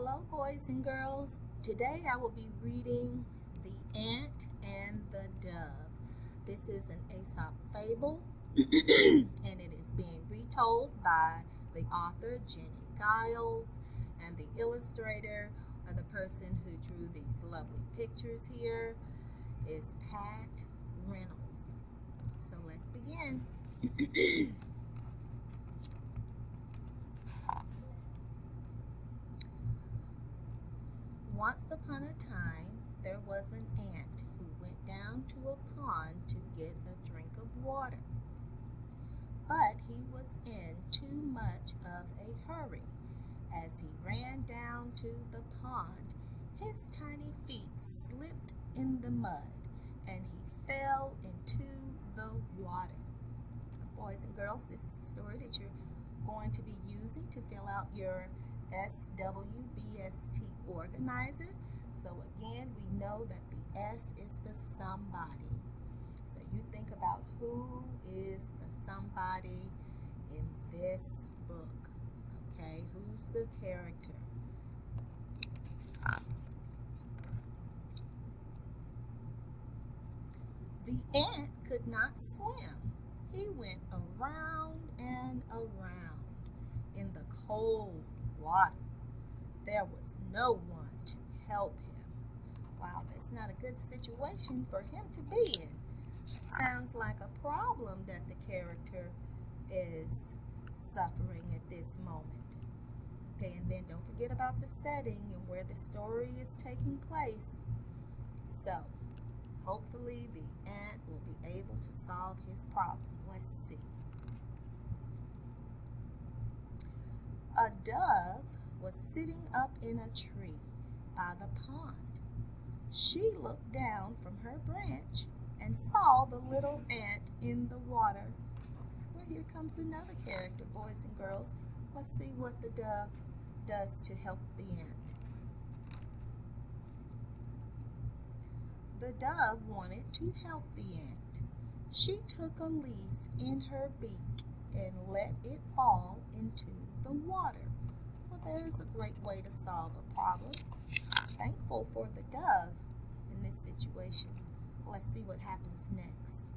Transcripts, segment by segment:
Hello, boys and girls. Today I will be reading The Ant and the Dove. This is an Aesop fable, and it is being retold by the author, Jenny Giles, and the illustrator, or the person who drew these lovely pictures here, is Pat Reynolds. So let's begin. Once upon a time, there was an ant who went down to a pond to get a drink of water. But he was in too much of a hurry. As he ran down to the pond, his tiny feet slipped in the mud and he fell into the water. Boys and girls, this is the story that you're going to be using to fill out your SWBST organizer. So again, we know that the S is the somebody. So you think about who is the somebody in this book. Okay, who's the character? The ant could not swim. He went around and around in the cold water. There was no one to help him. Wow, that's not a good situation for him to be in. Sounds like a problem that the character is suffering at this moment. Okay, and then don't forget about the setting and where the story is taking place. So, hopefully the ant will be able to solve his problem. Let's see. A dove was sitting up in a tree by the pond. She looked down from her branch and saw the little ant in the water. Well, here comes another character, boys and girls. Let's see what the dove does to help the ant. The dove wanted to help the ant. She took a leaf in her beak and let it fall into the water. Well, there is a great way to solve a problem. Thankful for the dove in this situation. Let's see what happens next.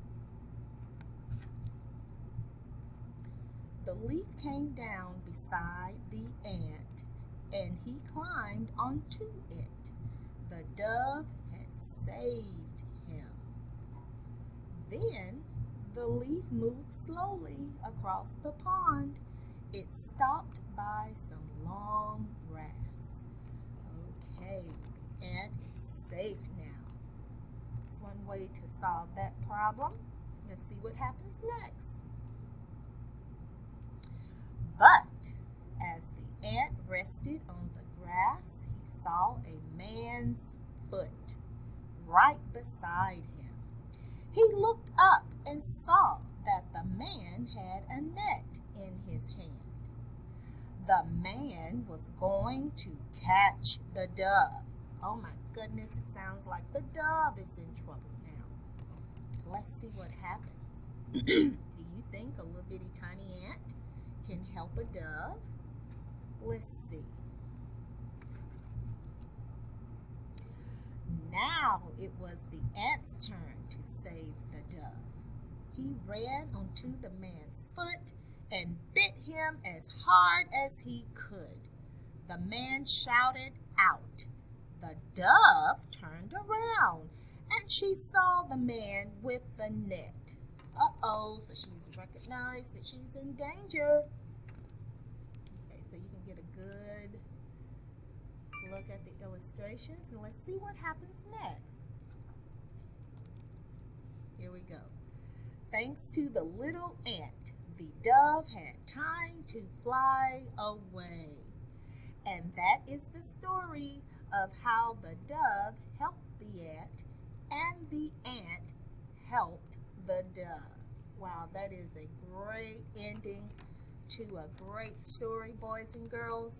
The leaf came down beside the ant, and he climbed onto it. The dove had saved him. Then the leaf moved slowly across the pond. It stopped by some long grass. Okay, the ant is safe now. That's one way to solve that problem. Let's see what happens next. But as the ant rested on the grass, he saw a man's foot right beside him. He looked up and saw that the man had a net in his hand. The man was going to catch the dove. Oh my goodness, it sounds like the dove is in trouble now. Let's see what happens. Do you think a little bitty tiny ant can help a dove? Let's see. Now it was the ant's turn to save the dove. He ran onto the man's foot and bit him as hard as he could. The man shouted out. The dove turned around and she saw the man with the net. Uh-oh, so she's recognized that she's in danger. Okay, so you can get a good look at the illustrations and let's see what happens next. Here we go. Thanks to the little ant, the dove had time to fly away. And that is the story of how the dove helped the ant and the ant helped the dove. Wow, that is a great ending to a great story, boys and girls.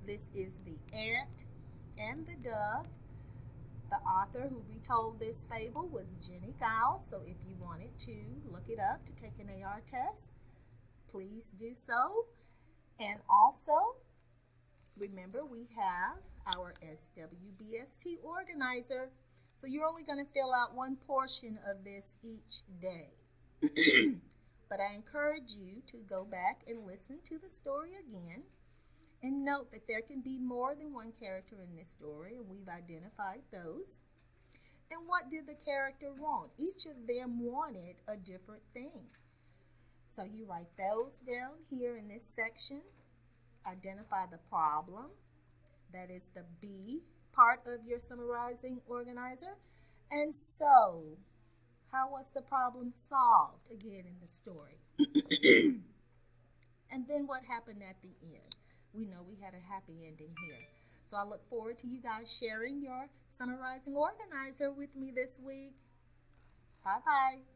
This is The Ant and the Dove. The author who retold this fable was Jenny Giles, so if you wanted to look it up to take an AR test, please do so. And also, remember remember we have our SWBST organizer. So you're only going to fill out one portion of this each day. But I encourage you to go back and listen to the story again and note that there can be more than one character in this story, and we've identified those. And what did the character want? Each of them wanted a different thing. So you write those down here in this section. Identify the problem. That is the B part of your summarizing organizer. And so, how was the problem solved again in the story? And then what happened at the end? We know we had a happy ending here. So I look forward to you guys sharing your summarizing organizer with me this week. Bye-bye.